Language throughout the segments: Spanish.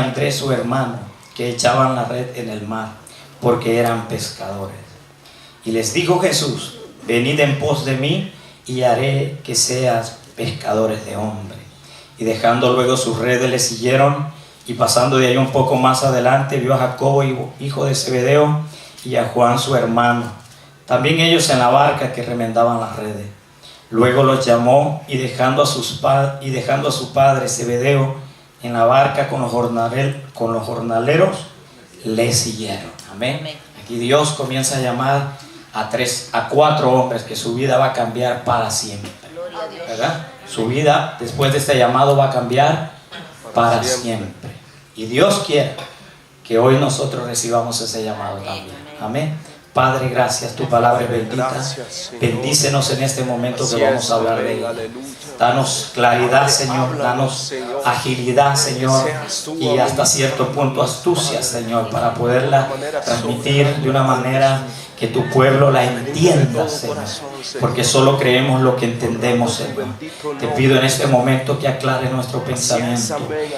Andrés su hermano, que echaban la red en el mar, porque eran pescadores. Y les dijo Jesús: venid en pos de mí, y haré que seas pescadores de hombres. Y dejando luego sus redes, le siguieron. Y pasando de ahí un poco más adelante, vio a Jacobo, hijo de Zebedeo, y a Juan su hermano, también ellos en la barca, que remendaban las redes. Luego los llamó, y dejando a su padre Zebedeo en la barca con los jornaleros, le siguieron. Amén. Aquí Dios comienza a llamar a 4 hombres que su vida va a cambiar para siempre, ¿verdad? Su vida después de este llamado va a cambiar para siempre. Y Dios quiere que hoy nosotros recibamos ese llamado también. Amén. Padre, gracias, tu palabra es bendita. Bendícenos en este momento que vamos a hablar de ella. Danos claridad, Señor, danos agilidad, Señor, y hasta cierto punto astucia, Señor, para poderla transmitir de una manera que tu pueblo la entienda, Señor, porque solo creemos lo que entendemos, Señor. Te pido en este momento que aclare nuestro pensamiento.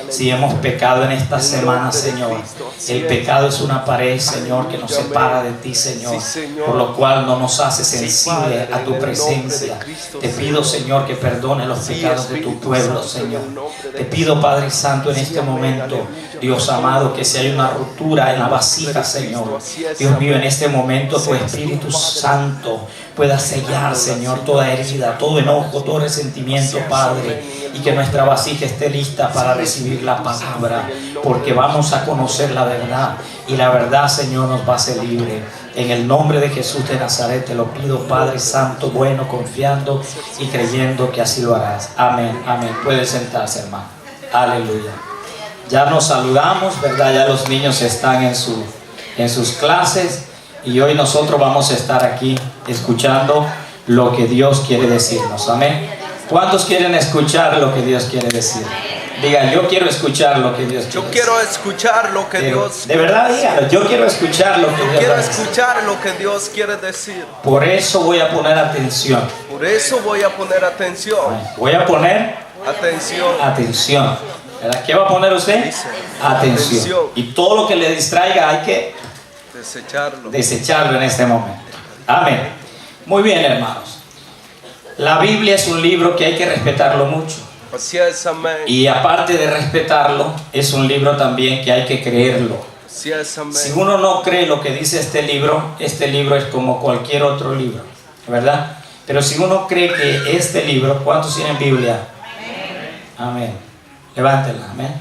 Si hemos pecado en esta semana, Señor, el pecado es una pared, Señor, que nos separa de ti, Señor, por lo cual no nos hace sensible a tu presencia. Te pido, Señor, que perdone los pecados de tu pueblo, Señor. Te pido, Padre Santo, en este momento, Dios amado, que si hay una ruptura en la vasija, Señor, Dios mío, en este momento tu Espíritu Santo pueda sellar, Señor, toda herida, todo enojo, todo resentimiento, Padre, y que nuestra vasija esté lista para recibir la palabra, porque vamos a conocer la verdad, y la verdad, Señor, nos va a hacer libre. En el nombre de Jesús de Nazaret te lo pido, Padre Santo, bueno, confiando y creyendo que así lo harás. Amén, amén. Puede sentarse, hermano. Aleluya. Ya nos saludamos, ¿verdad? Ya los niños están en sus clases, y hoy nosotros vamos a estar aquí escuchando lo que Dios quiere decirnos. Amén. ¿Cuántos quieren escuchar lo que Dios quiere decir? Digan: yo quiero escuchar lo que Dios quiere decir. Yo quiero escuchar lo que Dios. De verdad, díganlo: yo quiero escuchar lo que Dios quiere decir. Quiero escuchar lo que Dios quiere decir. Por eso voy a poner atención. Por eso voy a poner atención. Voy a poner atención. ¿Verdad? ¿Qué va a poner usted? Atención. Y todo lo que le distraiga hay que desecharlo en este momento. Amén. Muy bien, hermanos. La Biblia es un libro que hay que respetarlo mucho. Así es, amén. Y aparte de respetarlo, es un libro también que hay que creerlo. Así es, amén. Si uno no cree lo que dice este libro es como cualquier otro libro, ¿verdad? Pero si uno cree que este libro, ¿cuántos tienen Biblia? Amén. Levántenla, amén.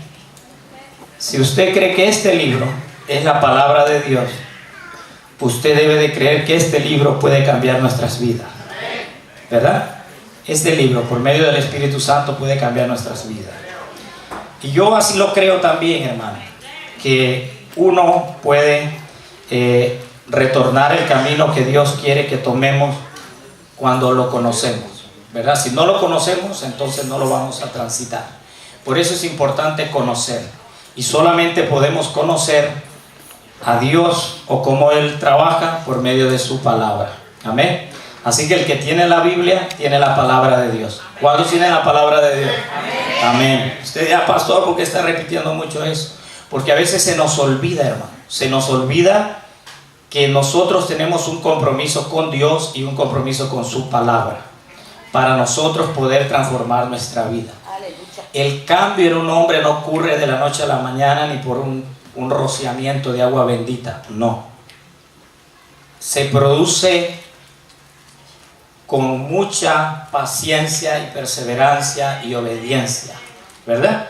Si usted cree que este libro es la palabra de Dios, usted debe de creer que este libro puede cambiar nuestras vidas, ¿verdad? Este libro, por medio del Espíritu Santo, puede cambiar nuestras vidas. Y yo así lo creo también, hermano, que uno puede retornar el camino que Dios quiere que tomemos cuando lo conocemos, ¿verdad? Si no lo conocemos, entonces no lo vamos a transitar. Por eso es importante conocer. Y solamente podemos conocer a Dios o cómo Él trabaja por medio de su palabra. Amén. Así que el que tiene la Biblia tiene la palabra de Dios. ¿Cuántos tienen la palabra de Dios? Amén. Usted dirá: pastor, ¿por qué está repitiendo mucho eso? Porque a veces se nos olvida, hermano. Se nos olvida que nosotros tenemos un compromiso con Dios y un compromiso con su palabra para nosotros poder transformar nuestra vida. El cambio en un hombre no ocurre de la noche a la mañana ni por un rociamiento de agua bendita. No. Se produce con mucha paciencia y perseverancia y obediencia, ¿verdad?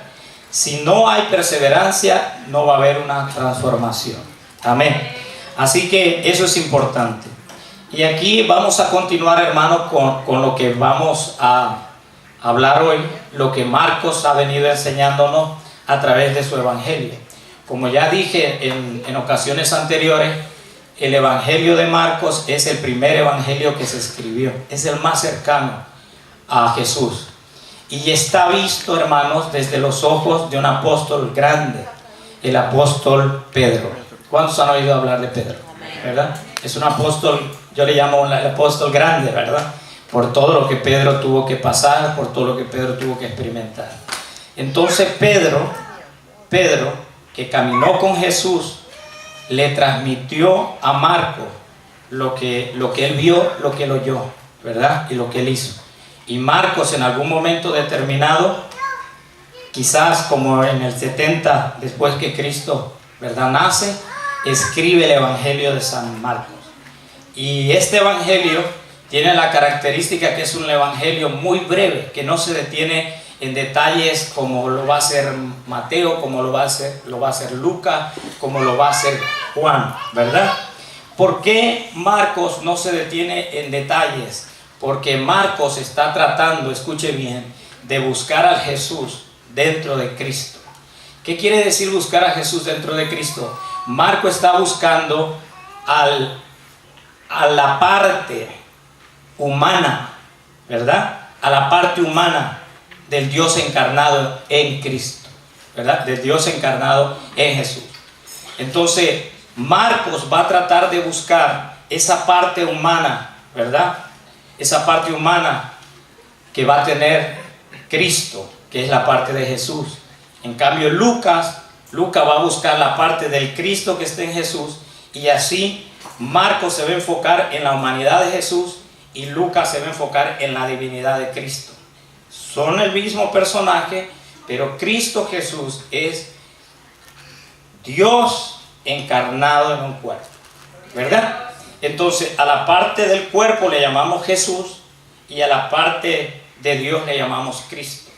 Si no hay perseverancia, no va a haber una transformación. Amén. Así que eso es importante. Y aquí vamos a continuar, hermano, con lo que vamos a hablar hoy, lo que Marcos ha venido enseñándonos a través de su evangelio. Como ya dije en ocasiones anteriores, el evangelio de Marcos es el primer evangelio que se escribió, es el más cercano a Jesús, y está visto, hermanos, desde los ojos de un apóstol grande, el apóstol Pedro. ¿Cuántos han oído hablar de Pedro? ¿Verdad? Es un apóstol, yo le llamo el apóstol grande, ¿verdad? Por todo lo que Pedro tuvo que pasar, por todo lo que Pedro tuvo que experimentar. Entonces Pedro que caminó con Jesús, le transmitió a Marcos lo que él vio, lo que él oyó, ¿verdad? Y lo que él hizo. Y Marcos en algún momento determinado, quizás como en el 70 después que Cristo, ¿verdad?, nace, escribe el Evangelio de San Marcos. Y este Evangelio tiene la característica que es un Evangelio muy breve, que no se detiene en detalles como lo va a hacer Mateo, como lo va a hacer Lucas, como lo va a hacer Juan, ¿verdad? ¿Por qué Marcos no se detiene en detalles? Porque Marcos está tratando, escuche bien, de buscar a Jesús dentro de Cristo. ¿Qué quiere decir buscar a Jesús dentro de Cristo? Marcos está buscando a la parte humana, ¿verdad? A la parte humana del Dios encarnado en Cristo, ¿verdad? Del Dios encarnado en Jesús. Entonces, Marcos va a tratar de buscar esa parte humana, ¿verdad? Esa parte humana que va a tener Cristo, que es la parte de Jesús. En cambio, Lucas va a buscar la parte del Cristo que está en Jesús, y así Marcos se va a enfocar en la humanidad de Jesús y Lucas se va a enfocar en la divinidad de Cristo. Son el mismo personaje, pero Cristo Jesús es Dios encarnado en un cuerpo, ¿verdad? Entonces, a la parte del cuerpo le llamamos Jesús y a la parte de Dios le llamamos Cristo.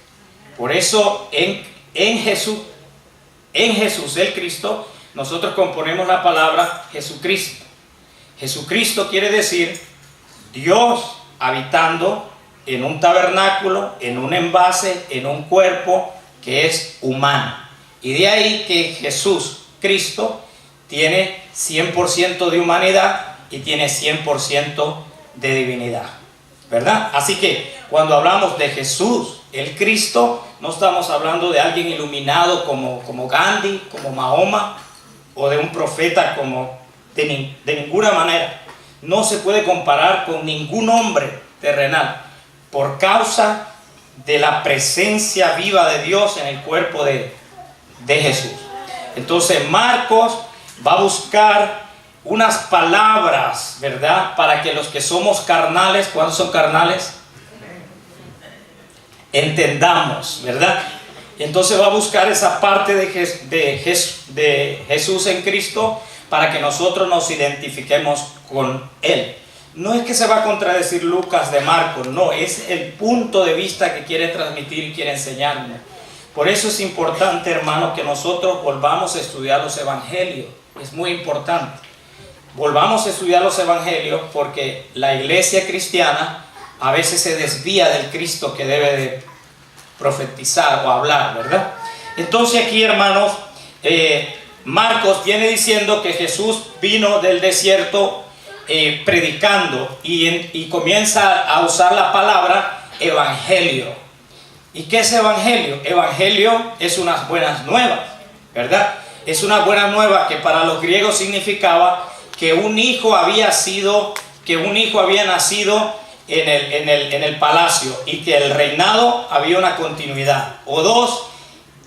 Por eso en Jesús, el Cristo, nosotros componemos la palabra Jesucristo. Jesucristo quiere decir Dios habitando en un tabernáculo, en un envase, en un cuerpo que es humano. Y de ahí que Jesús, Cristo, tiene 100% de humanidad y tiene 100% de divinidad, ¿verdad? Así que cuando hablamos de Jesús, el Cristo, no estamos hablando de alguien iluminado como Gandhi, como Mahoma, o de un profeta de ninguna manera. No se puede comparar con ningún hombre terrenal por causa de la presencia viva de Dios en el cuerpo de Jesús. Entonces Marcos va a buscar unas palabras, ¿verdad?, para que los que somos carnales, ¿cuántos son carnales?, entendamos, ¿verdad? Entonces va a buscar esa parte de Jesús en Cristo para que nosotros nos identifiquemos con Él. No es que se va a contradecir Lucas de Marcos, no, es el punto de vista que quiere transmitir y quiere enseñarnos. Por eso es importante, hermano, que nosotros volvamos a estudiar los evangelios. Es muy importante. Volvamos a estudiar los evangelios porque la iglesia cristiana a veces se desvía del Cristo que debe de profetizar o hablar, ¿verdad? Entonces aquí, hermanos, Marcos viene diciendo que Jesús vino del desierto predicando y comienza a usar la palabra evangelio. ¿Y qué es evangelio? Evangelio es unas buenas nuevas, ¿verdad? Es una buena nueva que para los griegos significaba que un hijo había nacido en el palacio y que el reinado había una continuidad. O dos,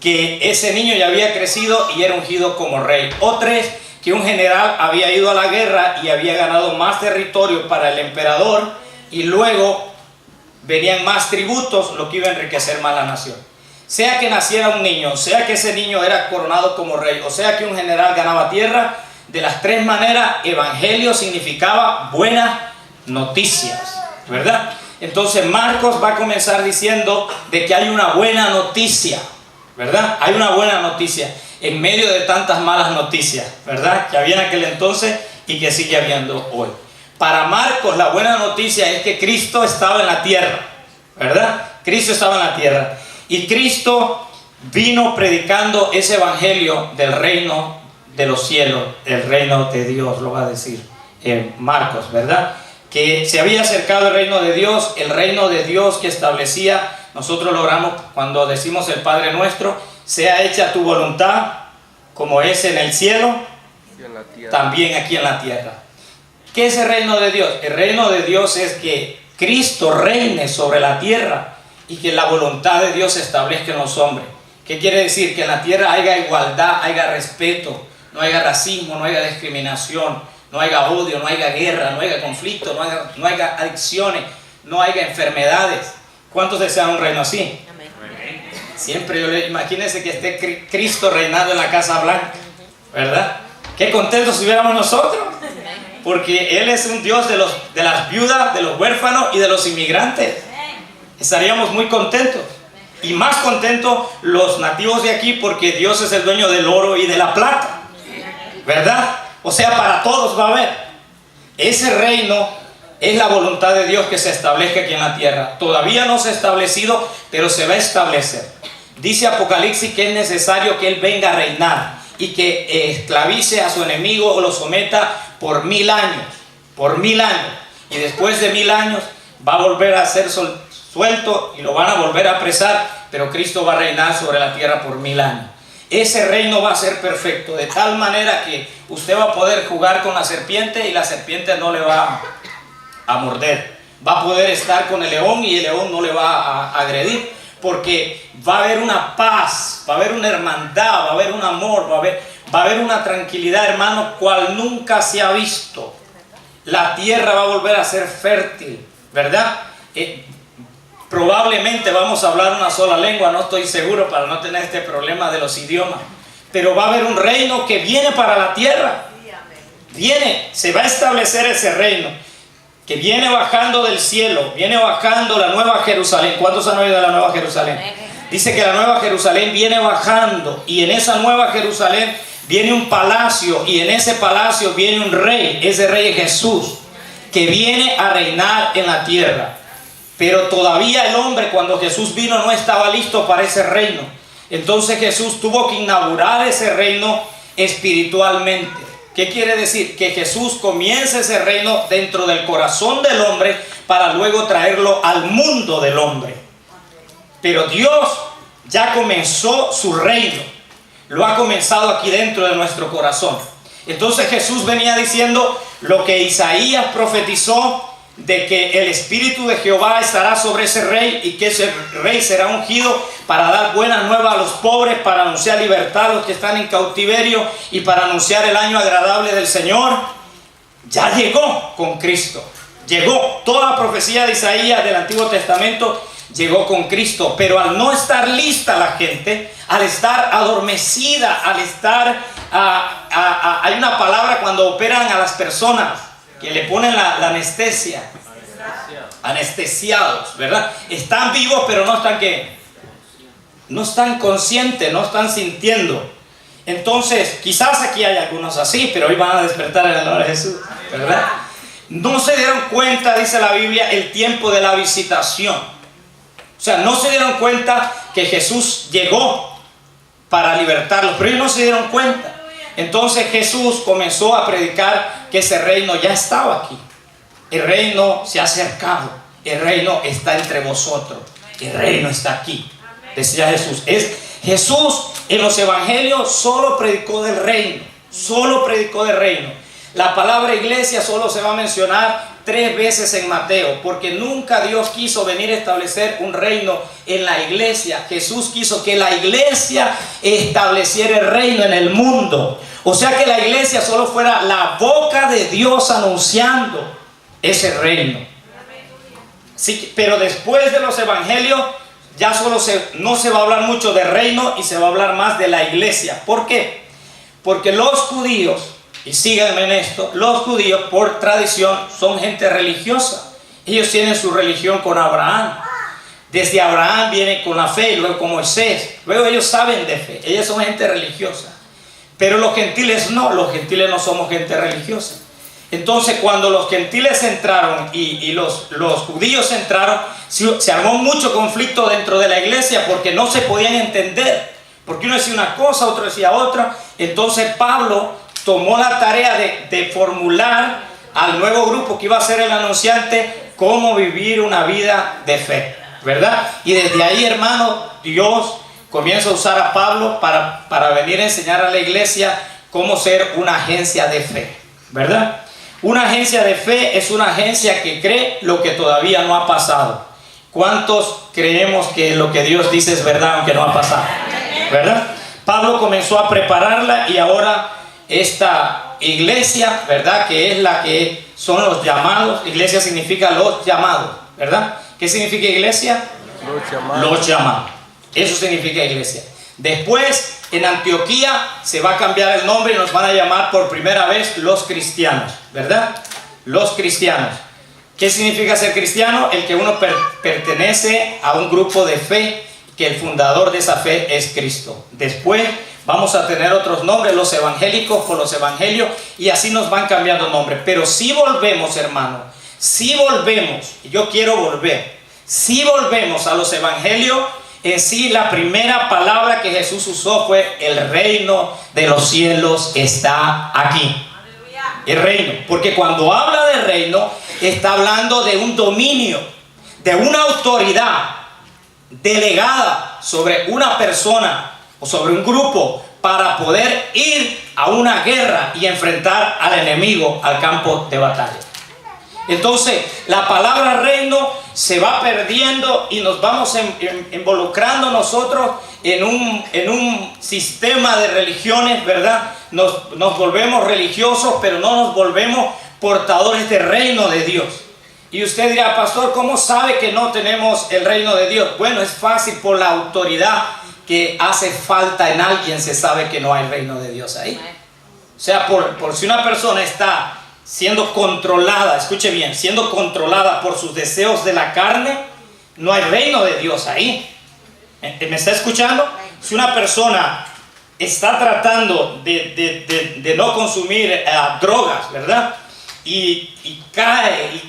que ese niño ya había crecido y era ungido como rey. O tres, que un general había ido a la guerra y había ganado más territorio para el emperador y luego venían más tributos, lo que iba a enriquecer más la nación. Sea que naciera un niño, sea que ese niño era coronado como rey, o sea que un general ganaba tierra, de las tres maneras, evangelio significaba buenas noticias, ¿verdad? Entonces Marcos va a comenzar diciendo de que hay una buena noticia, ¿verdad? Hay una buena noticia en medio de tantas malas noticias, ¿verdad?, que había en aquel entonces y que sigue habiendo hoy. Para Marcos la buena noticia es que Cristo estaba en la tierra, ¿verdad? Cristo estaba en la tierra y Cristo vino predicando ese evangelio del reino de los cielos, el reino de Dios, lo va a decir Marcos, ¿verdad? Que se había acercado el reino de Dios que establecía, nosotros logramos cuando decimos el Padre Nuestro, sea hecha tu voluntad como es en el cielo, también aquí en la tierra. ¿Qué es el reino de Dios? El reino de Dios es que Cristo reine sobre la tierra y que la voluntad de Dios se establezca en los hombres. ¿Qué quiere decir? Que en la tierra haya igualdad, haya respeto, no haya racismo, no haya discriminación, no haya odio, no haya guerra, no haya conflicto, no haya adicciones, no haya enfermedades. ¿Cuántos desean un reino así? Siempre imagínense que esté Cristo reinando en la Casa Blanca, ¿verdad? Qué contentos estuviéramos nosotros, porque Él es un Dios de las viudas, de los huérfanos y de los inmigrantes. Estaríamos muy contentos, y más contentos los nativos de aquí, porque Dios es el dueño del oro y de la plata, ¿verdad? O sea, para todos va a haber. Ese reino es la voluntad de Dios que se establezca aquí en la tierra. Todavía no se ha establecido, pero se va a establecer. Dice Apocalipsis que es necesario que Él venga a reinar y que esclavice a su enemigo o lo someta por 1000 años. Por 1000 años. Y después de 1000 años va a volver a ser suelto y lo van a volver a apresar, pero Cristo va a reinar sobre la tierra por 1000 años. Ese reino va a ser perfecto, de tal manera que usted va a poder jugar con la serpiente y la serpiente no le va a morder. Va a poder estar con el león y el león no le va a agredir, porque va a haber una paz, va a haber una hermandad, va a haber un amor, va a haber una tranquilidad, hermano, cual nunca se ha visto. La tierra va a volver a ser fértil, ¿verdad? Probablemente vamos a hablar una sola lengua, no estoy seguro para no tener este problema de los idiomas. Pero va a haber un reino que viene para la tierra. Se va a establecer ese reino que viene bajando del cielo, viene bajando la nueva Jerusalén. ¿Cuántos han oído de la nueva Jerusalén? Dice que la nueva Jerusalén viene bajando, y en esa nueva Jerusalén viene un palacio, y en ese palacio viene un rey. Ese rey es Jesús, que viene a reinar en la tierra. Pero todavía el hombre, cuando Jesús vino, no estaba listo para ese reino. Entonces Jesús tuvo que inaugurar ese reino espiritualmente. ¿Qué quiere decir? Que Jesús comienza ese reino dentro del corazón del hombre para luego traerlo al mundo del hombre. Pero Dios ya comenzó su reino. Lo ha comenzado aquí dentro de nuestro corazón. Entonces Jesús venía diciendo lo que Isaías profetizó, de que el Espíritu de Jehová estará sobre ese rey, y que ese rey será ungido para dar buena nueva a los pobres, para anunciar libertad a los que están en cautiverio y para anunciar el año agradable del Señor. Ya llegó con Cristo. Llegó. Toda la profecía de Isaías del Antiguo Testamento llegó con Cristo, pero al no estar lista la gente, al estar adormecida, al estar hay una palabra cuando operan a las personas que le ponen la anestesia, anestesiados, ¿verdad? Están vivos, pero no están ¿qué? No están conscientes, no están sintiendo. Entonces, quizás aquí hay algunos así, pero hoy van a despertar en el nombre de Jesús, ¿verdad? No se dieron cuenta, dice la Biblia, el tiempo de la visitación. O sea, no se dieron cuenta que Jesús llegó para libertarlos, pero ellos no se dieron cuenta. Entonces Jesús comenzó a predicar que ese reino ya estaba aquí. El reino se ha acercado. El reino está entre vosotros. El reino está aquí. Decía Jesús. Jesús en los evangelios solo predicó del reino. Solo predicó del reino. La palabra iglesia solo se va a mencionar 3 veces en Mateo, porque nunca Dios quiso venir a establecer un reino en la iglesia. Jesús quiso que la iglesia estableciera el reino en el mundo. O sea, que la iglesia solo fuera la boca de Dios anunciando ese reino. Sí, pero después de los evangelios ya no se va a hablar mucho de reino, y se va a hablar más de la iglesia. ¿Por qué? Porque los judíos, y síganme en esto, los judíos por tradición son gente religiosa. Ellos tienen su religión con Abraham. Desde Abraham viene con la fe, y luego con Moisés. Luego ellos saben de fe. Ellos son gente religiosa. Pero los gentiles no somos gente religiosa. Entonces, cuando los gentiles entraron y los judíos entraron, se armó mucho conflicto dentro de la iglesia, porque no se podían entender. Porque uno decía una cosa, otro decía otra. Entonces Pablo tomó la tarea de formular al nuevo grupo que iba a ser el anunciante cómo vivir una vida de fe, ¿verdad? Y desde ahí, hermano, Dios comienza a usar a Pablo para venir a enseñar a la iglesia cómo ser una agencia de fe, ¿verdad? Una agencia de fe es una agencia que cree lo que todavía no ha pasado. ¿Cuántos creemos que lo que Dios dice es verdad aunque no ha pasado? ¿verdad? Pablo comenzó a prepararla y ahora esta iglesia, ¿verdad? Que es la que son los llamados. Iglesia significa los llamados, ¿verdad? ¿Qué significa iglesia? Los llamados. Los llamados. Eso significa iglesia. Después, en Antioquía se va a cambiar el nombre y nos van a llamar por primera vez los cristianos, ¿verdad? Los cristianos. ¿Qué significa ser cristiano? El que uno pertenece a un grupo de fe, que el fundador de esa fe es Cristo. Después vamos a tener otros nombres, los evangélicos por los evangelios, y así nos van cambiando nombres. Pero si volvemos, hermano, si volvemos, yo quiero volver, si volvemos a los evangelios, en sí la primera palabra que Jesús usó fue: el reino de los cielos está aquí. El reino, porque cuando habla de reino está hablando de un dominio, de una autoridad delegada sobre una persona o sobre un grupo para poder ir a una guerra y enfrentar al enemigo al campo de batalla. Entonces la palabra reino se va perdiendo y nos vamos involucrando nosotros en un sistema de religiones, ¿verdad? Nos volvemos religiosos, pero no nos volvemos portadores del reino de Dios. Y usted dirá: pastor, ¿cómo sabe que no tenemos el reino de Dios? Bueno, es fácil, por la autoridad que hace falta en alguien se sabe que no hay reino de Dios ahí. O sea, por si una persona está siendo controlada, escuche bien, siendo controlada por sus deseos de la carne, no hay reino de Dios ahí. ¿Me está escuchando? Si una persona está tratando de no consumir drogas, ¿verdad? Y cae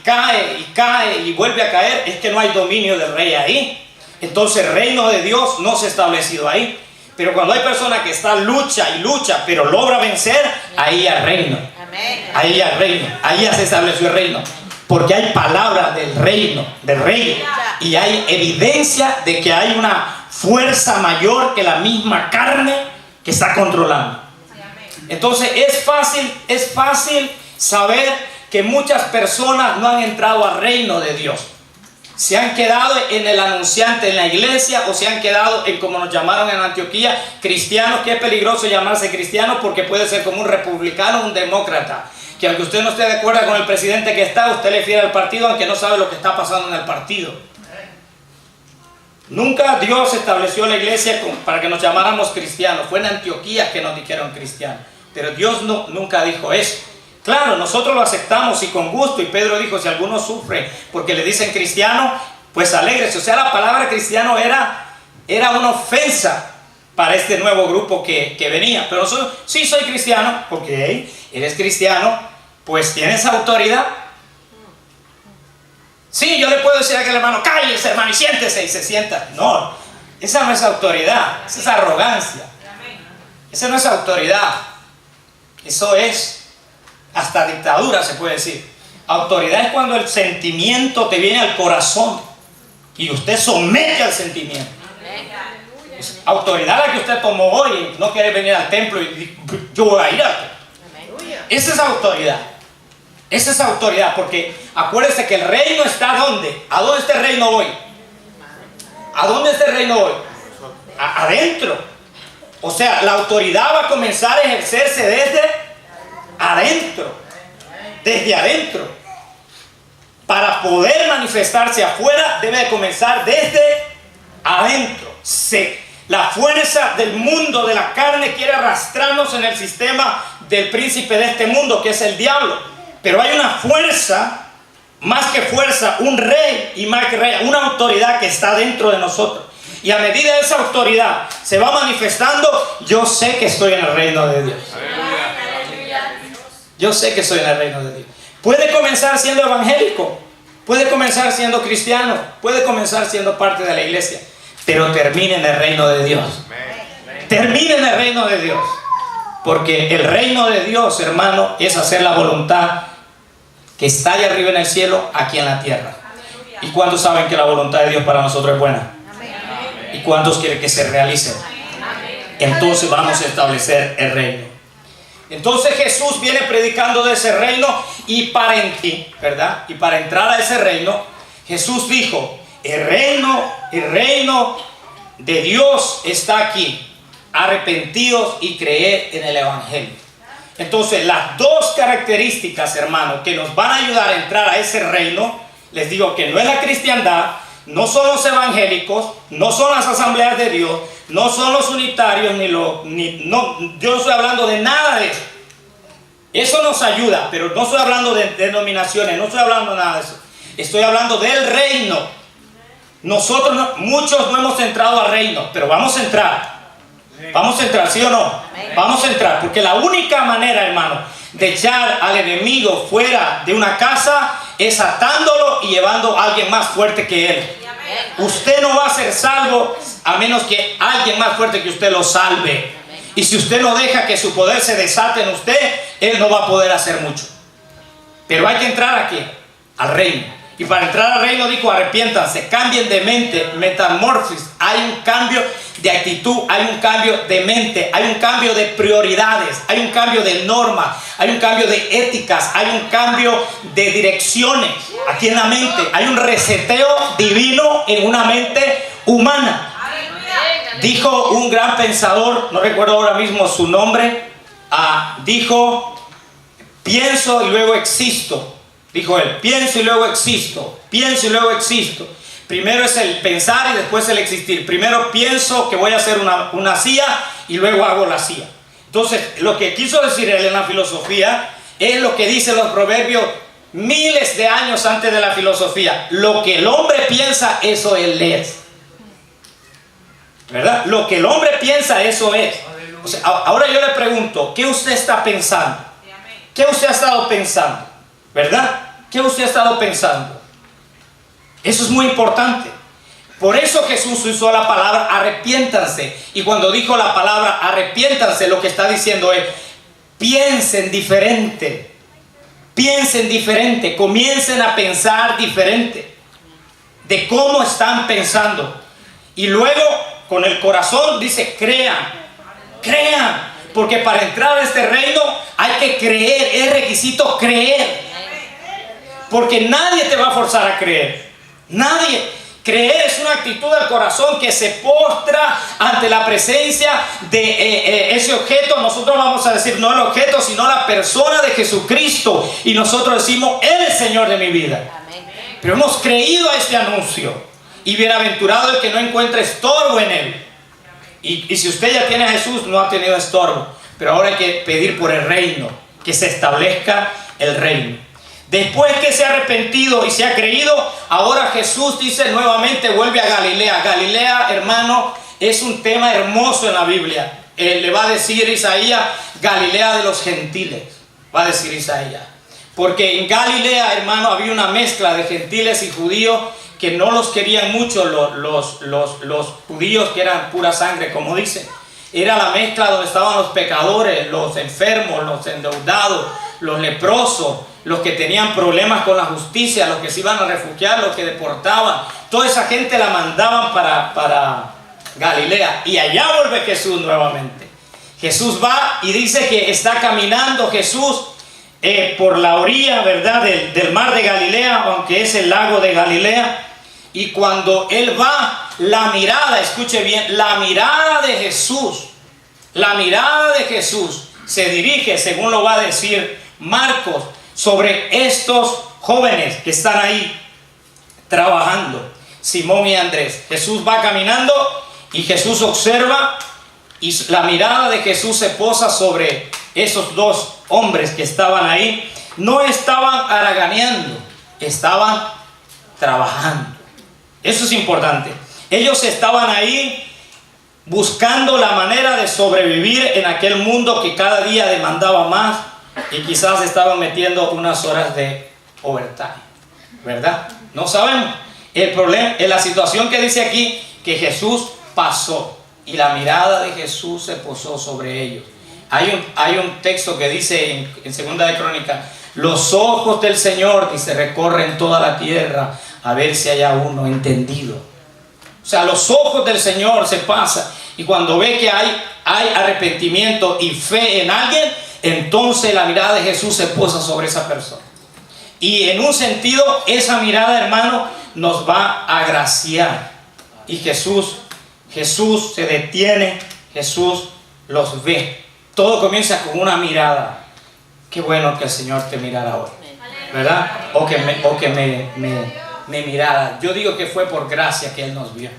y vuelve a caer, es que no hay dominio del rey ahí. Entonces el reino de Dios no se ha establecido ahí. Pero cuando hay personas que están lucha, pero logra vencer, ahí hay reino. Ahí hay reino, ahí ya se estableció el reino. Porque hay palabra del reino, del rey. Y hay evidencia de que hay una fuerza mayor que la misma carne que está controlando. Entonces es fácil saber que muchas personas no han entrado al reino de Dios. Se han quedado en el anunciante en la iglesia, o se han quedado en, como nos llamaron en Antioquía, cristianos, que es peligroso llamarse cristiano porque puede ser como un republicano o un demócrata, que aunque usted no esté de acuerdo con el presidente que está, usted le fiera al partido aunque no sabe lo que está pasando en el partido. Nunca Dios estableció la iglesia para que nos llamáramos cristianos. Fue en Antioquía que nos dijeron cristianos, pero Dios nunca dijo eso. Claro, nosotros lo aceptamos y con gusto, y Pedro dijo: si alguno sufre porque le dicen cristiano, pues alégrese. O sea, la palabra cristiano era una ofensa para este nuevo grupo que venía. Pero nosotros: sí, soy cristiano. Ok, eres cristiano, pues tienes autoridad. Sí, yo le puedo decir a aquel hermano: cállese, hermano, y siéntese, y se sienta. No, esa no es autoridad, esa es arrogancia. Esa no es autoridad. Eso es hasta dictadura, se puede decir. Autoridad es cuando el sentimiento te viene al corazón y usted somete al sentimiento. Es autoridad la que usted tomó hoy, no quiere venir al templo y yo voy a ir al templo. Esa es autoridad. Esa es autoridad, porque acuérdese que el reino está ¿dónde? ¿A dónde está el reino hoy? ¿A dónde está el reino hoy? Adentro. O sea, la autoridad va a comenzar a ejercerse desde adentro, desde adentro. Para poder manifestarse afuera debe de comenzar desde adentro. La fuerza del mundo de la carne quiere arrastrarnos en el sistema del príncipe de este mundo, que es el diablo. Pero hay una fuerza, más que fuerza, un rey, y más que rey, una autoridad que está dentro de nosotros. Y a medida de esa autoridad se va manifestando, yo sé que estoy en el reino de Dios. Yo sé que estoy en el reino de Dios. Puede comenzar siendo evangélico, puede comenzar siendo cristiano, puede comenzar siendo parte de la iglesia, pero termine en el reino de Dios. Termine en el reino de Dios. Porque el reino de Dios, hermano, es hacer la voluntad que está allá arriba en el cielo, aquí en la tierra. ¿Y cuántos saben que la voluntad de Dios para nosotros es buena? ¿Y cuántos quieren que se realice? Entonces vamos a establecer el reino. Entonces Jesús viene predicando de ese reino, y para entrar a ese reino, Jesús dijo: el reino de Dios está aquí. arrepentidos y creer en el Evangelio. Entonces, las dos características, hermanos, que nos van a ayudar a entrar a ese reino, les digo que no es la cristiandad, no son los evangélicos, no son las asambleas de Dios, no son los unitarios, yo no estoy hablando de nada de eso. Eso nos ayuda, pero no estoy hablando de denominaciones, no estoy hablando nada de eso. Estoy hablando del reino. Nosotros, muchos no hemos entrado al reino, pero vamos a entrar. Vamos a entrar, ¿sí o no? Vamos a entrar, porque la única manera, hermano, de echar al enemigo fuera de una casa es atándolo y llevando a alguien más fuerte que él. Usted no va a ser salvo a menos que alguien más fuerte que usted lo salve. Y si usted no deja que su poder se desate en usted, él no va a poder hacer mucho. Pero hay que entrar aquí, al reino. Y para entrar al reino, dijo, arrepiéntanse, cambien de mente, metamorfosis. Hay un cambio de actitud, hay un cambio de mente, hay un cambio de prioridades, hay un cambio de normas, hay un cambio de éticas, hay un cambio de direcciones aquí en la mente. Hay un reseteo divino en una mente humana. Dijo un gran pensador, no recuerdo ahora mismo su nombre, dijo, pienso y luego existo. Dijo él, pienso y luego existo, pienso y luego existo. Primero es el pensar y después el existir. Primero pienso que voy a hacer una silla y luego hago la silla. Entonces, lo que quiso decir él en la filosofía es lo que dicen los proverbios miles de años antes de la filosofía. Lo que el hombre piensa, eso él es. ¿Verdad? Lo que el hombre piensa, eso es. O sea, ahora yo le pregunto, ¿qué usted está pensando? ¿Qué usted ha estado pensando? ¿Verdad? ¿Qué usted ha estado pensando? Eso es muy importante. Por eso Jesús usó la palabra arrepiéntanse. Y cuando dijo la palabra arrepiéntanse, lo que está diciendo es, piensen diferente. Piensen diferente. Comiencen a pensar diferente. De cómo están pensando. Y luego, con el corazón, dice, crean. Crean. Porque para entrar a este reino hay que creer. Es requisito creer. Porque nadie te va a forzar a creer. Nadie. Creer es una actitud del corazón que se postra ante la presencia de ese objeto. Nosotros vamos a decir no el objeto, sino la persona de Jesucristo. Y nosotros decimos, Él es Señor de mi vida. Pero hemos creído a este anuncio. Y bienaventurado el que no encuentre estorbo en Él. Y si usted ya tiene a Jesús, no ha tenido estorbo. Pero ahora hay que pedir por el reino. Que se establezca el reino. Después que se ha arrepentido y se ha creído, ahora Jesús dice nuevamente, vuelve a Galilea. Galilea, hermano, es un tema hermoso en la Biblia. Le va a decir Isaías, Galilea de los gentiles. Va a decir Isaías. Porque en Galilea, hermano, había una mezcla de gentiles y judíos que no los querían mucho los judíos que eran pura sangre, como dicen. Era la mezcla donde estaban los pecadores, los enfermos, los endeudados, los leprosos, los que tenían problemas con la justicia, los que se iban a refugiar, los que deportaban. Toda esa gente la mandaban para Galilea. Y allá vuelve Jesús nuevamente. Jesús va y dice que está caminando Jesús por la orilla, ¿verdad?, del mar de Galilea, aunque es el lago de Galilea. Y cuando Él va, la mirada, escuche bien, la mirada de Jesús se dirige, según lo va a decir Marcos, sobre estos jóvenes que están ahí trabajando, Simón y Andrés. Jesús va caminando y Jesús observa y la mirada de Jesús se posa sobre esos dos hombres que estaban ahí. No estaban haraganeando, estaban trabajando. Eso es importante. Ellos estaban ahí buscando la manera de sobrevivir en aquel mundo que cada día demandaba más y quizás estaban metiendo unas horas de overtime, ¿verdad? No sabemos. El problema es la situación que dice aquí, que Jesús pasó y la mirada de Jesús se posó sobre ellos. Hay un texto que dice en Segunda de Crónicas, los ojos del Señor, dice, recorren toda la tierra a ver si haya uno entendido. O sea, los ojos del Señor se pasan y cuando ve que hay arrepentimiento y fe en alguien, entonces la mirada de Jesús se posa sobre esa persona. Y en un sentido, esa mirada, hermano, nos va a agraciar. Y Jesús se detiene Jesús los ve. Todo comienza con una mirada. Qué bueno que el Señor te mirara hoy, ¿verdad? O que me mirara. Yo digo que fue por gracia que Él nos vio,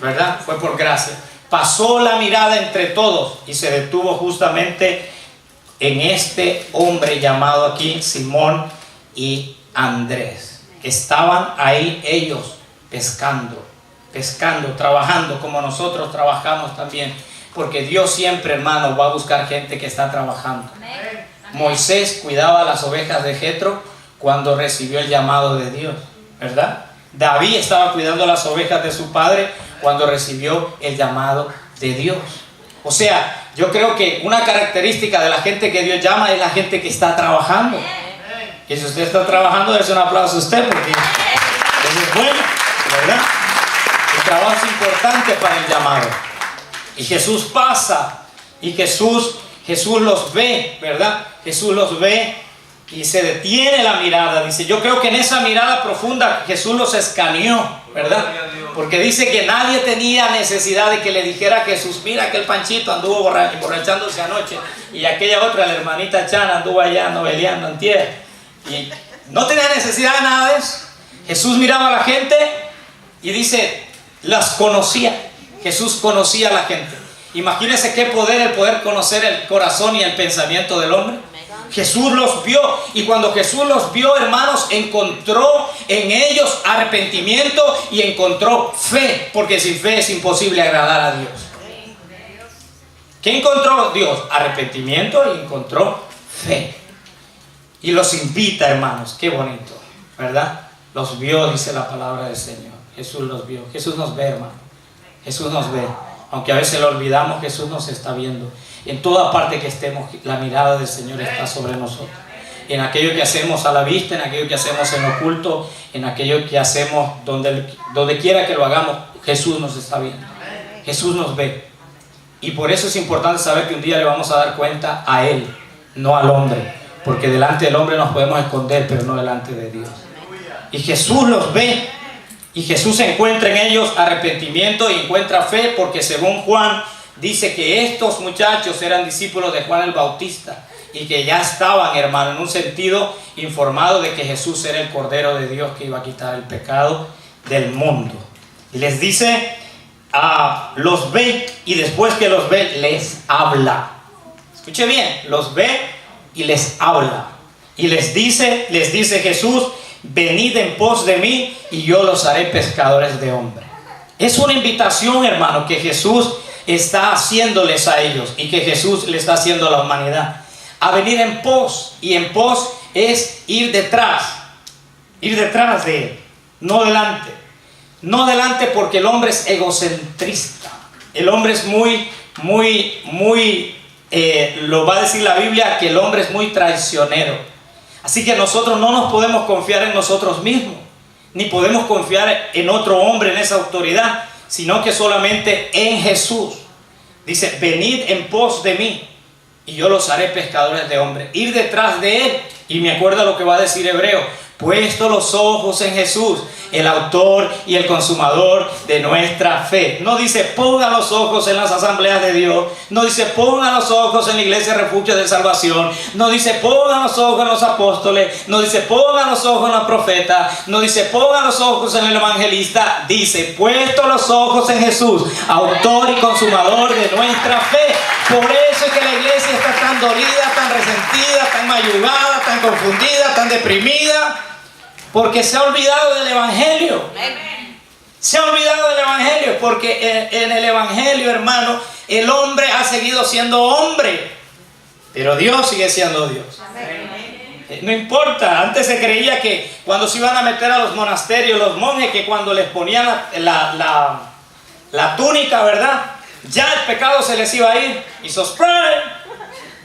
¿verdad? Fue por gracia. Pasó la mirada entre todos y se detuvo justamente en este hombre llamado aquí Simón y Andrés. Estaban ahí ellos pescando, trabajando como nosotros trabajamos también. Porque Dios siempre, hermano, va a buscar gente que está trabajando. Moisés cuidaba las ovejas de Jetro cuando recibió el llamado de Dios, ¿verdad? David estaba cuidando las ovejas de su padre cuando recibió el llamado de Dios. O sea, yo creo que una característica de la gente que Dios llama es la gente que está trabajando. Y si usted está trabajando, dése un aplauso a usted, porque eso es bueno, ¿verdad? El trabajo es importante para el llamado. Y Jesús pasa y Jesús los ve, ¿verdad? Jesús los ve y se detiene la mirada. Dice, yo creo que en esa mirada profunda Jesús los escaneó, ¿verdad? Porque dice que nadie tenía necesidad de que le dijera a Jesús, mira aquel Panchito anduvo emborrachándose anoche y aquella otra, la hermanita Chana, anduvo allá noveleando antier. Y no tenía necesidad de nada de eso. Jesús miraba a la gente y dice, las conocía. Jesús conocía a la gente. Imagínense qué poder, el poder conocer el corazón y el pensamiento del hombre. Jesús los vio, y cuando Jesús los vio, hermanos, encontró en ellos arrepentimiento y encontró fe, porque sin fe es imposible agradar a Dios. ¿Qué encontró Dios? Arrepentimiento, y encontró fe. Y los invita, hermanos, qué bonito, ¿verdad? Los vio, dice la palabra del Señor. Jesús los vio. Jesús nos ve, hermano. Jesús nos ve. Aunque a veces lo olvidamos, Jesús nos está viendo. En toda parte que estemos, la mirada del Señor está sobre nosotros. En aquello que hacemos a la vista, en aquello que hacemos en oculto, en aquello que hacemos donde quiera que lo hagamos, Jesús nos está viendo. Jesús nos ve. Y por eso es importante saber que un día le vamos a dar cuenta a Él, no al hombre. Porque delante del hombre nos podemos esconder, pero no delante de Dios. Y Jesús los ve. Y Jesús encuentra en ellos arrepentimiento y encuentra fe, porque según Juan dice que estos muchachos eran discípulos de Juan el Bautista y que ya estaban, hermano, en un sentido informado de que Jesús era el Cordero de Dios que iba a quitar el pecado del mundo. Y les dice, los ve, y después que los ve, les habla. Escuche bien, los ve y les habla. Y les dice Jesús, venid en pos de mí y yo los haré pescadores de hombres. Es una invitación, hermano, que Jesús está haciéndoles a ellos y que Jesús le está haciendo a la humanidad. A venir en pos, y en pos es ir detrás de Él, no delante. No delante, porque el hombre es egocentrista. El hombre es lo va a decir la Biblia, que el hombre es muy traicionero. Así que nosotros no nos podemos confiar en nosotros mismos, ni podemos confiar en otro hombre, en esa autoridad, sino que solamente en Jesús. Dice, venid en pos de mí y yo los haré pescadores de hombres. Ir detrás de Él. Y me acuerdo lo que va a decir Hebreo, puesto los ojos en Jesús, el autor y el consumador de nuestra fe. No dice pongan los ojos en las asambleas de Dios, no dice pongan los ojos en la iglesia refugio de salvación, no dice pongan los ojos en los apóstoles, no dice pongan los ojos en los profetas, no dice pongan los ojos en el evangelista, dice puesto los ojos en Jesús, autor y consumador de nuestra fe. Por eso es que la iglesia está tan dolida, tan resentida, tan mayugada, tan confundida, tan deprimida, porque se ha olvidado del evangelio. Se ha olvidado del evangelio, porque en el evangelio, hermano, el hombre ha seguido siendo hombre, pero Dios sigue siendo Dios. No importa, antes se creía que cuando se iban a meter a los monasterios, los monjes, que cuando les ponían la túnica, ¿verdad?, ya el pecado se les iba a ir. Y sospray,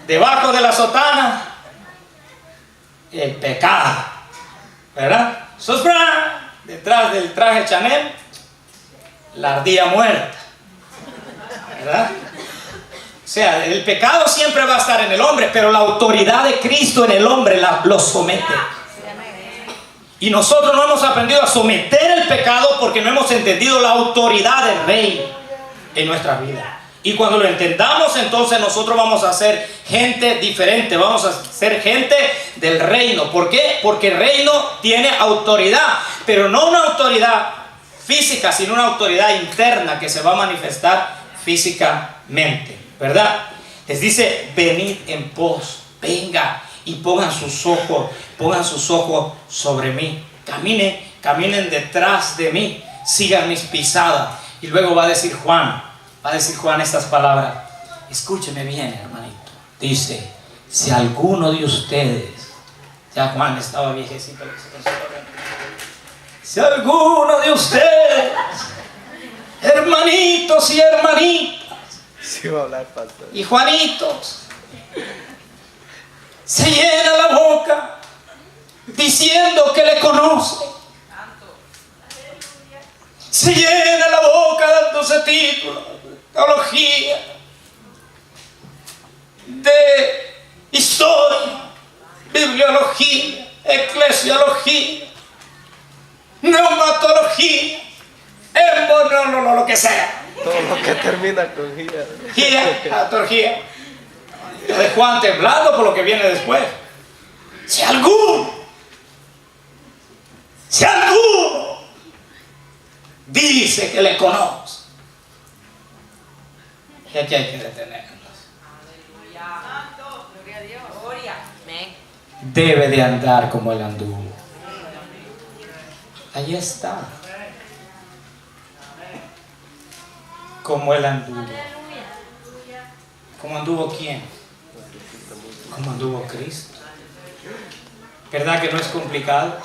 debajo de la sotana, el pecado, ¿verdad? Sospray, detrás del traje Chanel, la ardilla muerta, ¿verdad? O sea, el pecado siempre va a estar en el hombre, pero la autoridad de Cristo en el hombre lo somete. Y nosotros no hemos aprendido a someter el pecado porque no hemos entendido la autoridad del Rey en nuestra vida. Y cuando lo entendamos, entonces nosotros vamos a ser gente diferente, vamos a ser gente del reino. ¿Por qué? Porque el reino tiene autoridad, pero no una autoridad física, sino una autoridad interna que se va a manifestar físicamente, ¿verdad? Les dice, venid en pos, venga y pongan sus ojos sobre mí, caminen detrás de mí, sigan mis pisadas. Y luego va a decir Juan estas palabras. Escúcheme bien, hermanito. Dice, si alguno de ustedes, ya Juan estaba viejecito, si alguno de ustedes, hermanitos y hermanitas, Sí va a hablar, pastor. y Juanitos, se llena la boca diciendo que le conoce, se llena la boca dándose títulos, teología, de historia, bibliología, eclesiología, neumatología, lo que sea. Todo lo que termina con guía. Atorgía. De Juan temblando por lo que viene después. Si alguno dice que le conoce, y aquí hay que detenernos. Debe de andar como él anduvo. Ahí está. Como él anduvo. ¿Cómo anduvo quién? ¿Cómo anduvo Cristo? ¿Verdad que no es complicado?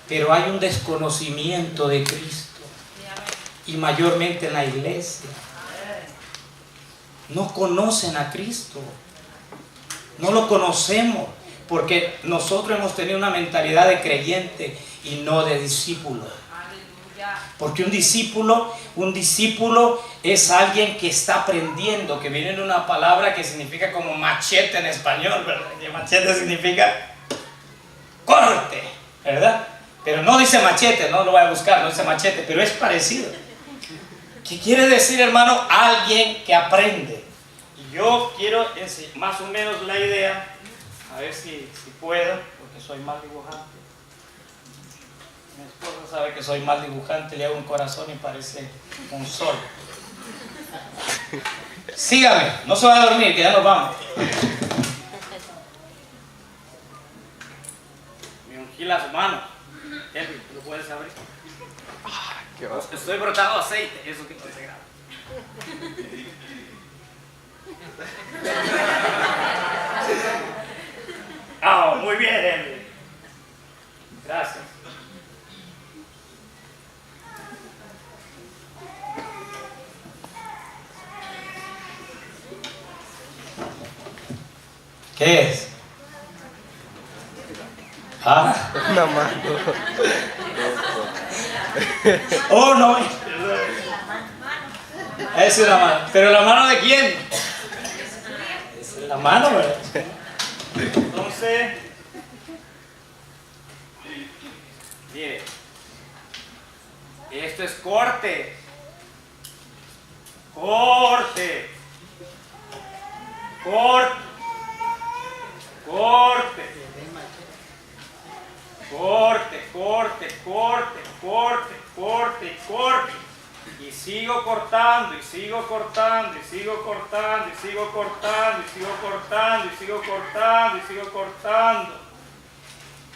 Pero hay un desconocimiento de Cristo. Y mayormente en la iglesia. No conocen a Cristo. No lo conocemos. Porque nosotros hemos tenido una mentalidad de creyente y no de discípulo. Porque un discípulo es alguien que está aprendiendo, que viene de una palabra que significa como machete en español, ¿verdad? Que machete significa corte, ¿verdad? Pero no dice machete, no lo voy a buscar, no dice machete, pero es parecido. ¿Qué quiere decir, hermano? Alguien que aprende. Y yo quiero más o menos la idea, a ver si puedo, porque soy mal dibujante. Mi esposa sabe que soy mal dibujante, le hago un corazón y parece un sol. Sígame, no se va a dormir, que ya nos vamos. Me ungí las manos. Elvin, ¿lo puedes abrir? ¿Qué va? Estoy brotando aceite, eso que parece grave. Ah, muy bien, Elvin. Gracias. ¿Qué es? ¿Ah? Una mano. Oh, no. Es una mano. ¿Pero la mano de quién? Es la mano, ¿verdad? Entonces, mire, esto es corte. Corte. Corte. Corte. Corte, corte, corte, corte, corte, corte. Y sigo cortando, y sigo cortando, y sigo cortando, y sigo cortando, y sigo cortando, y sigo cortando, y sigo cortando.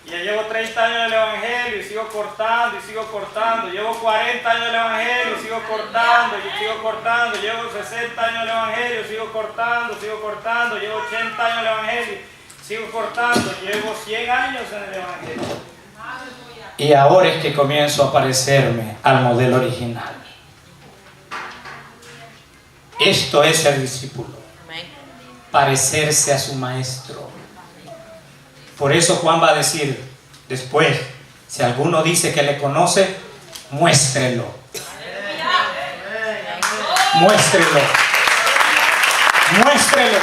Y ya llevo 30 años en el Evangelio y sigo cortando, y sigo cortando. Llevo 40 años en el Evangelio y sigo cortando, y sigo cortando. Llevo 60 años en el Evangelio y sigo cortando, sigo cortando. Llevo 80 años en el Evangelio, sigo cortando. Llevo 100 años en el Evangelio. Y ahora es que comienzo a parecerme al modelo original. Esto es el discípulo. Parecerse a su maestro. Por eso Juan va a decir después, si alguno dice que le conoce, muéstrelo. Muéstrelo. Muéstrelo.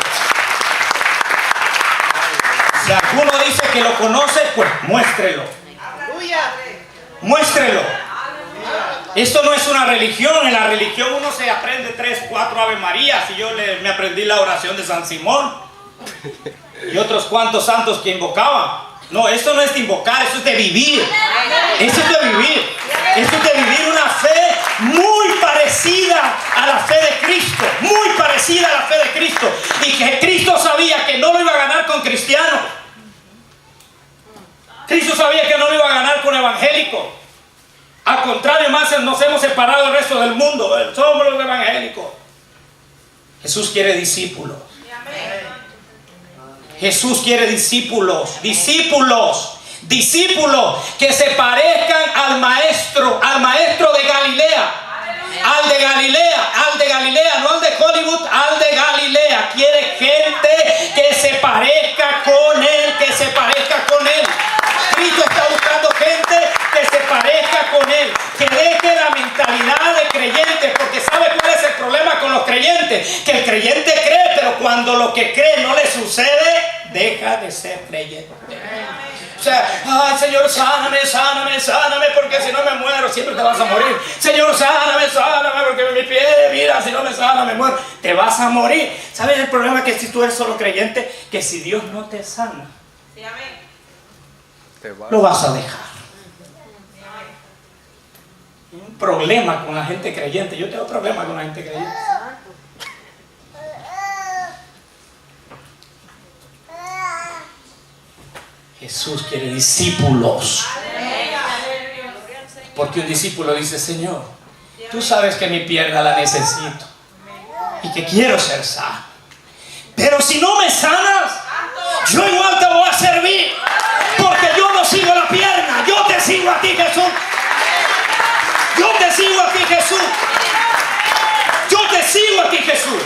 Si alguno dice que lo conoce, pues muéstrelo. Muéstrelo. Esto no es una religión. En la religión uno se aprende 3, 4 Ave Marías. Y yo me aprendí la oración de San Simón y otros cuantos santos que invocaban. No, esto no es de invocar, esto es de vivir. Esto es de vivir. Esto es de vivir una fe muy parecida a la fe de Cristo. Muy parecida a la fe de Cristo. Y que Cristo sabía que no lo iba a ganar con cristianos. Cristo sabía que no lo iba a ganar con evangélicos. Al contrario, más nos hemos separado del resto del mundo. Somos los evangélicos. Jesús quiere discípulos. Jesús quiere discípulos, discípulos que se parezcan al maestro de Galilea. Al de Galilea, no al de Hollywood, al de Galilea. Quiere gente que se parezca con él, Cristo está buscando gente que se parezca con él, que deje la mentalidad de creyentes, porque ¿sabe cuál es el problema con los creyentes? Que el creyente cree, pero cuando lo que cree no le sucede, deja de ser creyente. O sea, ay Señor, sáname, porque si no me muero, siempre te vas a morir. Señor, sáname, porque mi pie, mira, si no me sana, me muero. Te vas a morir. ¿Sabes el problema? Que si tú eres solo creyente, que si Dios no te sana, lo vas a dejar. Un problema con la gente creyente. Yo tengo problema con la gente creyente. Jesús quiere discípulos. Porque un discípulo dice: Señor, tú sabes que mi pierna la necesito y que quiero ser sano, pero si no me sanas, yo igual te voy a servir, porque yo no sigo la pierna, yo te sigo a ti, Jesús. Yo te sigo a ti, Jesús. Yo te sigo a ti, Jesús.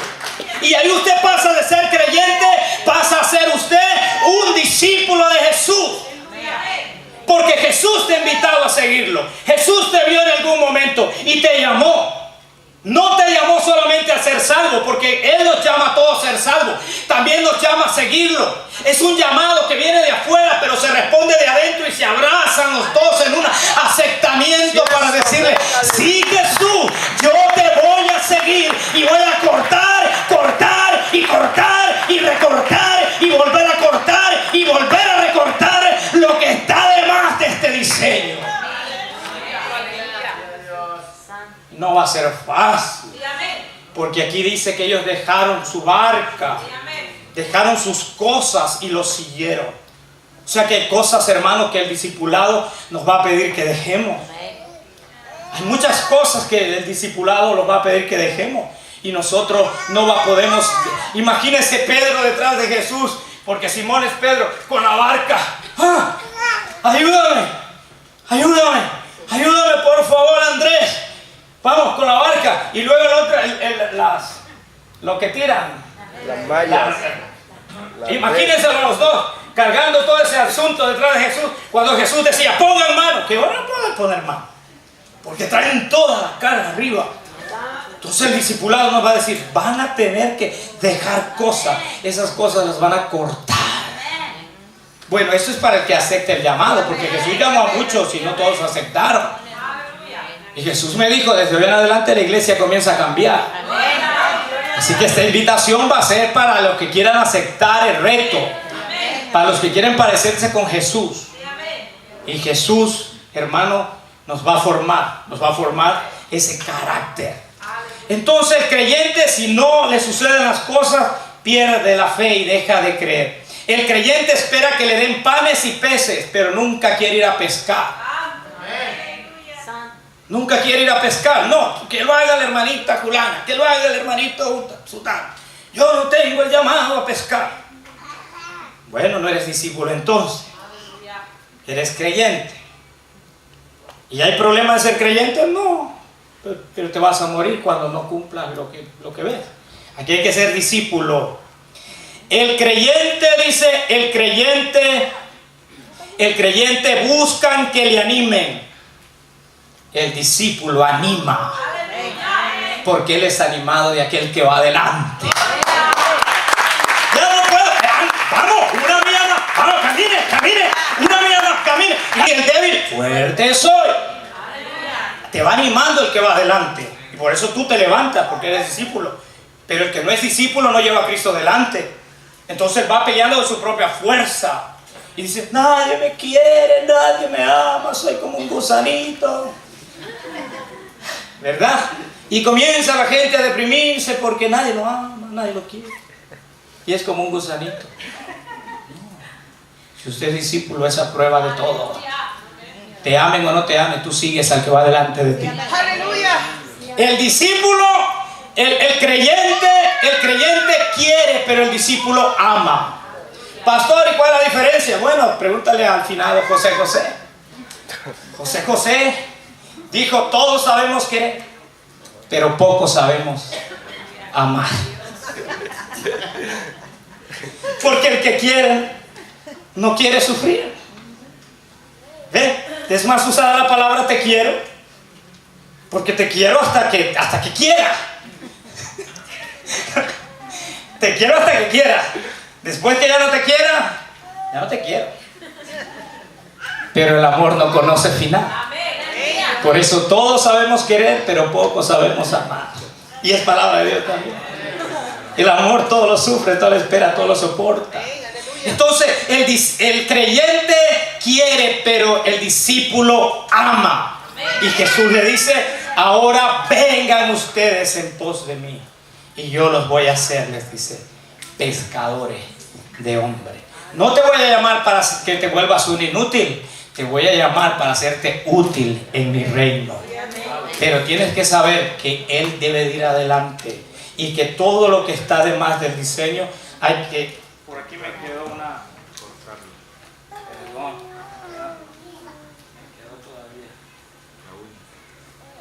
Y ahí usted pasa de ser creyente, pasa a ser usted un discípulo de Jesús. Porque Jesús te ha invitado a seguirlo. Jesús te vio en algún momento y te llamó. No te llamó solamente a ser salvo, porque Él nos llama a todos a ser salvos. También nos llama a seguirlo. Es un llamado que viene de afuera, pero se responde de adentro y se abrazan los dos en un aceptamiento para decirle: sí, Jesús, yo te voy a seguir y voy a cortar y recortar y volver a cortar y volver a recortar lo que está de más de este diseño. No va a ser fácil, porque aquí dice que ellos dejaron su barca, dejaron sus cosas y los siguieron. O sea que hay cosas, hermanos, que el discipulado nos va a pedir que dejemos. Hay muchas cosas que el discipulado nos va a pedir que dejemos y nosotros no podemos. Imagínense Pedro detrás de Jesús, porque Simón es Pedro, con la barca. ¡Ah! Ayúdame por favor, Andrés. Vamos con la barca. Y luego el otro, lo que tiran, las mallas. Imagínense a los dos cargando todo ese asunto detrás de Jesús, cuando Jesús decía: pongan mano. Que ahora no pueden poner mano, porque traen toda la carga arriba. Entonces el discipulado nos va a decir: van a tener que dejar cosas. Esas cosas las van a cortar. Bueno, eso es para el que acepte el llamado, porque Jesús llamó a muchos y no todos aceptaron. Y Jesús me dijo: desde hoy en adelante la iglesia comienza a cambiar. Así que esta invitación va a ser para los que quieran aceptar el reto, para los que quieren parecerse con Jesús. Y Jesús, hermano, nos va a formar ese carácter. Entonces el creyente, si no le suceden las cosas, pierde la fe y deja de creer. El creyente espera que le den panes y peces, pero nunca quiere ir a pescar. Nunca quiere ir a pescar. No, que lo haga la hermanita fulana, que lo haga el hermanito sutano. Yo no tengo el llamado a pescar. Bueno, no eres discípulo entonces. Eres creyente. ¿Y hay problema de ser creyente? No. Pero te vas a morir cuando no cumplas lo que ves. Aquí hay que ser discípulo. El creyente, dice, el creyente buscan que le animen. El discípulo anima, porque él es animado de aquel que va adelante. Ya no puedo, vamos, una milla más, vamos, camine, una milla más, camine. Y el débil: fuerte soy. te va animando el que va adelante. Y por eso tú te levantas, porque eres discípulo. Pero el que no es discípulo no lleva a Cristo delante. Entonces va peleando de su propia fuerza. Y dice, nadie me quiere, nadie me ama, soy como un gusanito. ¿Verdad? Y comienza la gente a deprimirse porque nadie lo ama, nadie lo quiere. Y es como un gusanito. No. Si usted es discípulo, esa prueba de todo. Te amen o no te amen, tú sigues al que va delante de ti. ¡Aleluya! El discípulo, el creyente quiere, pero el discípulo ama. Pastor, ¿y cuál es la diferencia? Bueno, pregúntale al finado José José. José José dijo, todos sabemos querer, pero pocos sabemos amar. Porque el que quiere, no quiere sufrir. ¿Ve? Es más usada la palabra te quiero, porque te quiero hasta que quiera. Te quiero hasta que quiera. Después que ya no te quiera, ya no te quiero. Pero el amor no conoce final. Por eso todos sabemos querer, pero pocos sabemos amar. Y es palabra de Dios también. El amor todo lo sufre, todo lo espera, todo lo soporta. Entonces el creyente quiere, pero el discípulo ama. Y Jesús le dice, ahora vengan ustedes en pos de mí. Y yo los voy a hacer, les dice, pescadores de hombres. No te voy a llamar para que te vuelvas un inútil. Te voy a llamar para hacerte útil en mi reino. Pero tienes que saber que Él debe de ir adelante. Y que todo lo que está detrás del diseño hay que... Por aquí me quedó una... Perdón. Me quedó todavía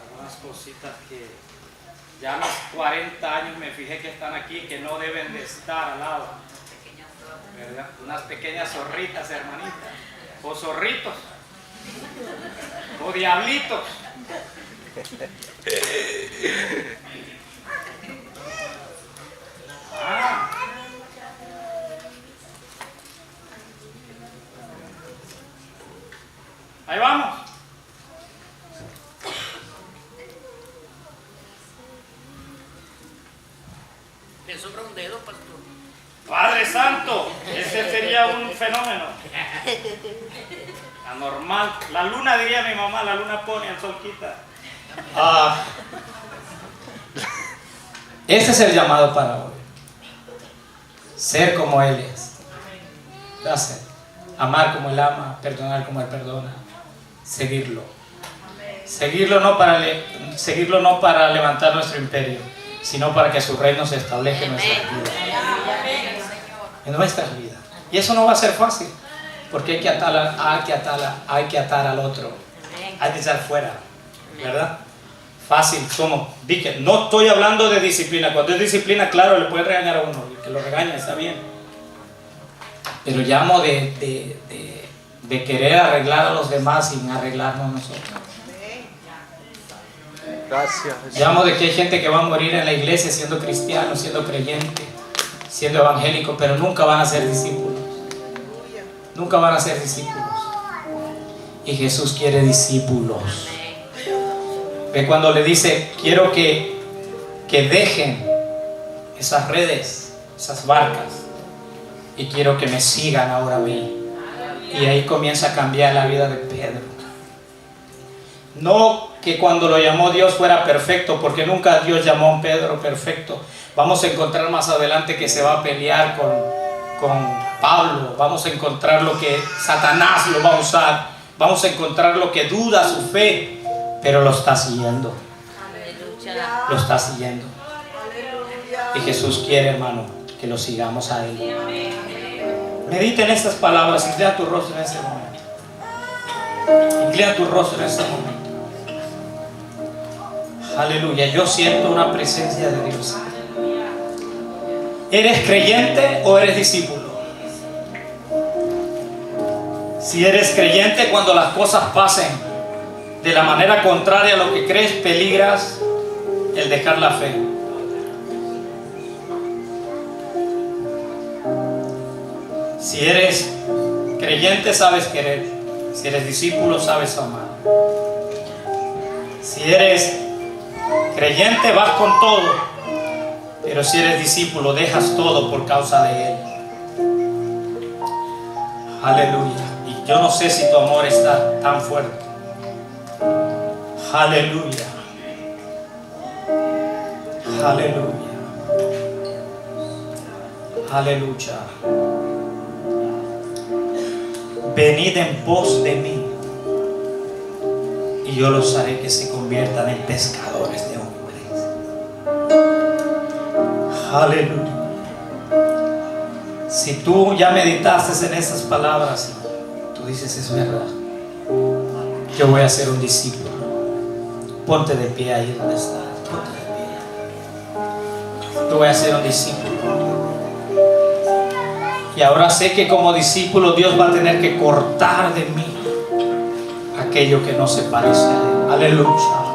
algunas cositas que ya a los 40 años me fijé que están aquí, que no deben de estar al lado. ¿Verdad? Unas pequeñas zorritas, hermanitas. O zorritos. O diablitos. Ah. Ahí vamos. Le sobra un dedo, pastor. Padre Santo, ese sería un fenómeno anormal. La luna, diría mi mamá, la luna pone, el sol quita. Ese es el llamado para hoy. Ser como Él es. Hacer. Amar como Él ama, perdonar como Él perdona. Seguirlo. Seguirlo no para levantar nuestro imperio, sino para que su reino se establezca en nuestras vidas. En nuestras vidas. Y eso no va a ser fácil, porque hay que atar al otro. Hay que echar fuera, ¿verdad? Fácil, no estoy hablando de disciplina. Cuando es disciplina, claro, le puede regañar a uno, el que lo regaña está bien. Pero llamo de querer arreglar a los demás sin arreglarnos nosotros. Gracias. Llamo de que hay gente que va a morir en la iglesia siendo cristiano, siendo creyente, siendo evangélico, pero nunca van a ser discípulos. Nunca van a ser discípulos. Y Jesús quiere discípulos. Ve cuando le dice, quiero que dejen esas redes, esas barcas, y quiero que me sigan ahora a mí. Y ahí comienza a cambiar la vida de Pedro. No que cuando lo llamó Dios fuera perfecto, porque nunca Dios llamó a un Pedro perfecto. Vamos a encontrar más adelante que se va a pelear con Pablo. Vamos a encontrar lo que Satanás lo va a usar. Vamos a encontrar lo que duda su fe, pero lo está siguiendo. Lo está siguiendo. Y Jesús quiere, hermano, que lo sigamos a Él. Medita en estas palabras. Inclina tu rostro en ese momento. Inclina tu rostro en ese momento. Aleluya. Yo siento una presencia de Dios. ¿Eres creyente o eres discípulo? Si eres creyente, cuando las cosas pasen de la manera contraria a lo que crees, peligras el dejar la fe. Si eres creyente, sabes querer. Si eres discípulo, sabes amar. Si Si eres creyente, vas con todo, pero si eres discípulo, dejas todo por causa de Él. Aleluya. Y yo no sé si tu amor está tan fuerte. Aleluya. Aleluya. Aleluya. Venid en pos de mí y yo los haré que se conviertan en pescadores de hombres. Aleluya. Si tú ya meditaste en esas palabras y tú dices es verdad, yo voy a ser un discípulo. Ponte de pie ahí donde estás. Ponte de pie. Yo voy a ser un discípulo. Y ahora sé que como discípulo Dios va a tener que cortar de mí aquello que no se parece a Él. Aleluya.